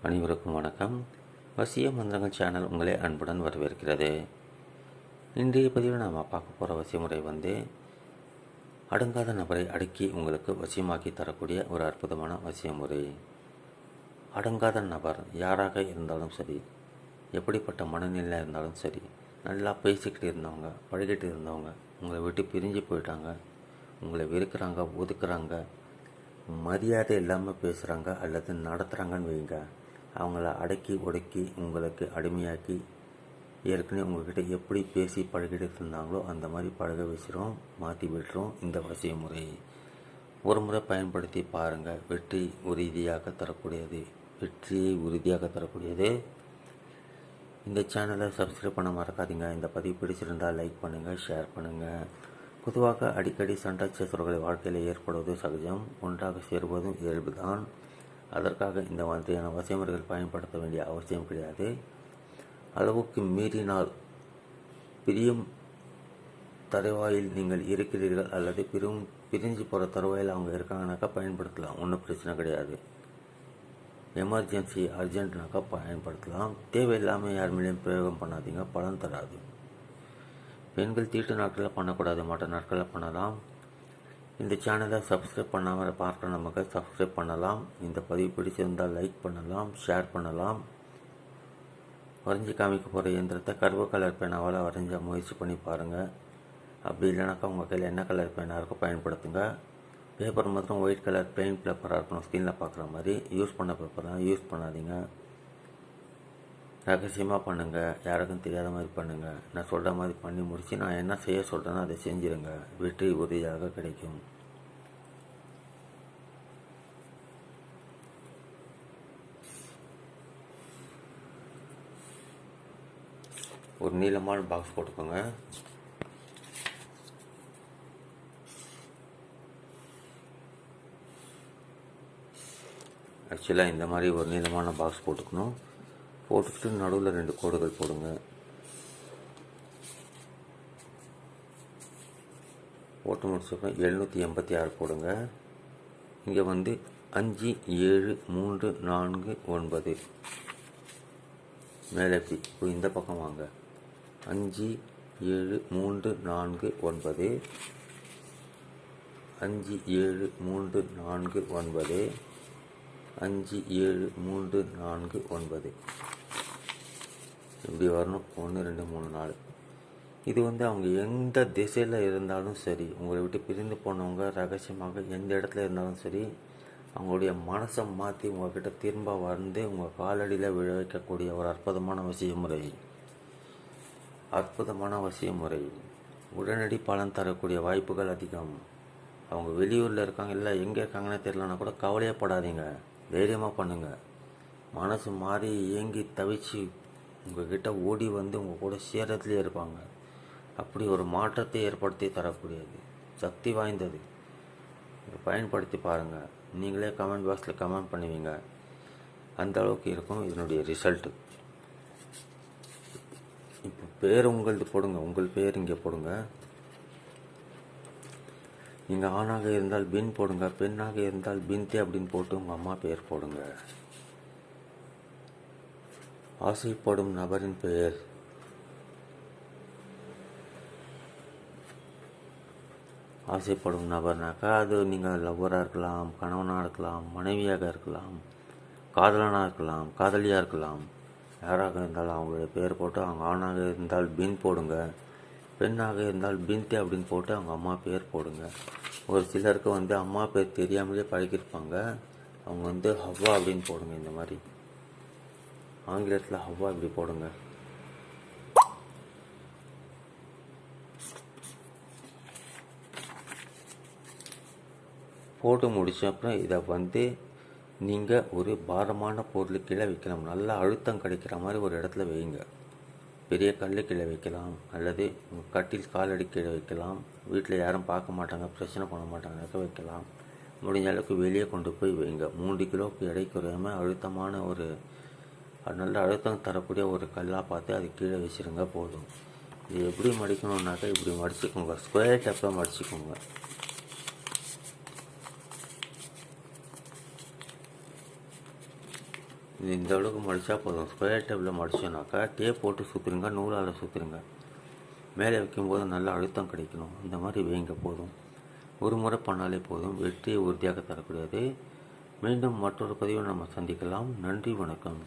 அனைவருக்கும் வணக்கம். வசிய மந்திரங்கள் சேனல் உங்களை அன்புடன் வரவேற்கிறது. இன்றைய பதிவில் நாம் பார்க்க போகிற வசிய முறை அடங்காத நபரை அடக்கி உங்களுக்கு வசியமாக்கி தரக்கூடிய ஒரு அற்புதமான வசிய முறை. அடங்காத நபர் யாராக இருந்தாலும் சரி, எப்படிப்பட்ட மனநிலையில் இருந்தாலும் சரி, நல்லா பேசிக்கிட்டு இருந்தவங்க, பழகிட்டு இருந்தவங்க உங்களை விட்டு பிரிஞ்சு போயிட்டாங்க, உங்களை வெறுக்கிறாங்க, ஒதுக்குறாங்க, மரியாதை இல்லாமல் பேசுகிறாங்க அல்லது நடத்துகிறாங்கன்னு வைங்க, அவங்கள அடக்கி ஒடுக்கி உங்களுக்கு அடிமையாக்கி ஏற்கனவே உங்கள்கிட்ட எப்படி பேசி பழகிட்டு இருந்தாங்களோ அந்த மாதிரி பழக வச்சிரும், மாற்றி விட்டுரும் இந்த வசிய முறை. ஒரு முறை பயன்படுத்தி பாருங்கள். வெற்றியை உறுதியாக தரக்கூடியது. இந்த சேனலை சப்ஸ்கிரைப் பண்ண மறக்காதீங்க. இந்த பதிவு பிடிச்சிருந்தால் லைக் பண்ணுங்கள், ஷேர் பண்ணுங்கள். பொதுவாக அடிக்கடி சண்டை சச்சரவுகள் வாழ்க்கையில் ஏற்படுவது சகஜம், ஒன்றாக சேருவதும் இயல்புதான். அதற்காக இந்த மாதிரியான வசியமுறைகள் பயன்படுத்த வேண்டிய அவசியம் கிடையாது. அளவுக்கு மீறினால் பிரியும் தருவாயில் நீங்கள் இருக்கிறீர்கள் அல்லது பிரிஞ்சு போகிற தருவாயில் அவங்க இருக்காங்கனாக்கா பயன்படுத்தலாம், ஒன்றும் பிரச்சனை கிடையாது. எமர்ஜென்சி அர்ஜென்ட்னாக்கா பயன்படுத்தலாம். தேவையில்லாமல் யார் மேலேயும் பிரயோகம் பண்ணாதீங்க, பலன் தராது. பெண்கள் தீட்டு நாட்களில் பண்ணக்கூடாது, மற்ற நாட்களில் பண்ணலாம். இந்த சேனலை சப்ஸ்கிரைப் பண்ணாமல் பார்க்குற நமக்கு சப்ஸ்கிரைப் பண்ணலாம். இந்த பதிவு பிடிச்சிருந்தால் லைக் பண்ணலாம், ஷேர் பண்ணலாம். வரைஞ்சி காமிக்க போகிற இயந்திரத்தை கருப்பு கலர் பேனாவால் வரைஞ்ச முயற்சி பண்ணி பாருங்கள். அப்படி இல்லைனாக்கா உங்கள் கையில் என்ன கலர் பேனாக இருக்கோ பயன்படுத்துங்க. பேப்பர் மாத்திரம் ஒயிட் கலர் பெயிண்ட் பேப்பராக இருக்கணும், ஸ்க்ரீனில் பார்க்குற மாதிரி. யூஸ் பண்ண பேப்பர் தான் யூஸ் பண்ணாதீங்க. ரகசியமாக பண்ணுங்கள், யாருக்கும் தெரியாத மாதிரி பண்ணுங்கள். நான் சொல்கிற மாதிரி பண்ணி முடித்து நான் என்ன செய்ய சொல்கிறேனோ அதை செஞ்சுருங்க. வெற்றி உறுதியாக கிடைக்கும். ஒரு நீளமான பாக்ஸ் போட்டுக்கோங்க. ஆக்சுவலாக இந்த மாதிரி ஒரு நீளமான பாக்ஸ் போட்டுக்கணும். போட்டுக்கிட்டு நடுவில் 2 கோடுகள் போடுங்க. போட்டு முடிச்சப்பறம் 786 போடுங்க. இங்கே 5 7 3 4 9 மேலே இப்போ இந்த பக்கம் வாங்க. 5 7 3 4 9 5 7 3 4 9 5 7 3 4 9 இப்படி வரணும். 1 2 3 4. இது அவங்க எந்த திசையில் இருந்தாலும் சரி, உங்களை விட்டு பிரிந்து போனவங்க ரகசியமாக எந்த இடத்துல இருந்தாலும் சரி, அவங்களுடைய மனசை மாற்றி உங்கள்கிட்ட திரும்ப வந்து உங்கள் காலடியில் விழ வைக்கக்கூடிய ஒரு அற்புதமான வசிய முறை. உடனடி பலன் தரக்கூடிய வாய்ப்புகள் அதிகம். அவங்க வெளியூரில் இருக்காங்க, இல்லை எங்கே இருக்காங்கன்னு தெரியலனா கூட கவலையப்படாதீங்க, தைரியமாக பண்ணுங்கள். மனசு மாறி ஏங்கி தவிச்சு உங்கள்கிட்ட ஓடி வந்து உங்கள் கூட சேரத்துலேயே இருப்பாங்க. அப்படி ஒரு மாற்றத்தை ஏற்படுத்தி தரக்கூடியது, சக்தி வாய்ந்தது. இதை பயன்படுத்தி பாருங்கள். நீங்களே கமெண்ட் பாக்ஸில் கமெண்ட் பண்ணுவீங்க, அந்த அளவுக்கு இருக்கும் இதனுடைய ரிசல்ட்டு. இப்போ பேர் உங்களது போடுங்க, உங்கள் பேர் இங்கே போடுங்க. நீங்கள் ஆணாக இருந்தால் பின் போடுங்க, பெண்ணாக இருந்தால் பின்தே அப்படின்னு போட்டு உங்கள் அம்மா பேர் போடுங்க. ஆசைப்படும் நபரின் பெயர். ஆசைப்படும் நபர்னாக்கா அது நீங்கள் லவ்வராக இருக்கலாம், கணவனாக இருக்கலாம், மனைவியாக இருக்கலாம், காதலனாக இருக்கலாம், காதலியாக இருக்கலாம். யாராக இருந்தாலும் அவங்களுடைய பேர் போட்டு, அவங்க ஆணாக இருந்தால் பின் போடுங்க, பெண்ணாக இருந்தால் பின்தே அப்படின்னு போட்டு அவங்க அம்மா பேர் போடுங்க. ஒரு சிலருக்கு அம்மா பேர் தெரியாமலே பழகிருப்பாங்க, அவங்க ஹவ்வா அப்படின்னு போடுங்க. இந்த மாதிரி ஆங்கிலத்தில் ஹவ்வா இப்படி போடுங்க. போட்டு முடிச்ச அப்புறம் இதை நீங்கள் ஒரு பாரமான பொருள் கீழே வைக்கலாம். நல்லா அழுத்தம் கிடைக்கிற மாதிரி ஒரு இடத்துல வைங்க. பெரிய கல் கீழே வைக்கலாம், அல்லது உங்கள் கட்டில் காலடி கீழே வைக்கலாம். வீட்டில் யாரும் பார்க்க மாட்டாங்க, பிரச்சனை பண்ண மாட்டாங்க, வைக்கலாம். முடிஞ்ச அளவுக்கு வெளியே கொண்டு போய் வைங்க. 3 கிலோவுக்கு எடை குறையாமல் அழுத்தமான ஒரு நல்ல அழுத்தம் தரக்கூடிய ஒரு கல்லாக பார்த்து அது கீழே வச்சுருங்க, போதும். இது எப்படி மடிக்கணுன்னாக்கா இப்படி மடிச்சுக்கோங்க, ஸ்கொயர் டைப்பில் மடிச்சுக்கோங்க. இது இந்த அளவுக்கு மடித்தா போதும். ஸ்கொயர் டேப்பில் மடிச்சோன்னாக்கா டேப் போட்டு சுற்றுருங்க, நூலால் சுற்றுருங்க. மேலே வைக்கும்போது நல்லா அழுத்தம் கிடைக்கணும். இந்த மாதிரி வைங்க போதும். ஒரு முறை பண்ணாலே போதும், வெற்றியை உறுதியாக தரக்கூடியது. மீண்டும் மற்றொரு பதிவில் நம்ம சந்திக்கலாம். நன்றி, வணக்கம்.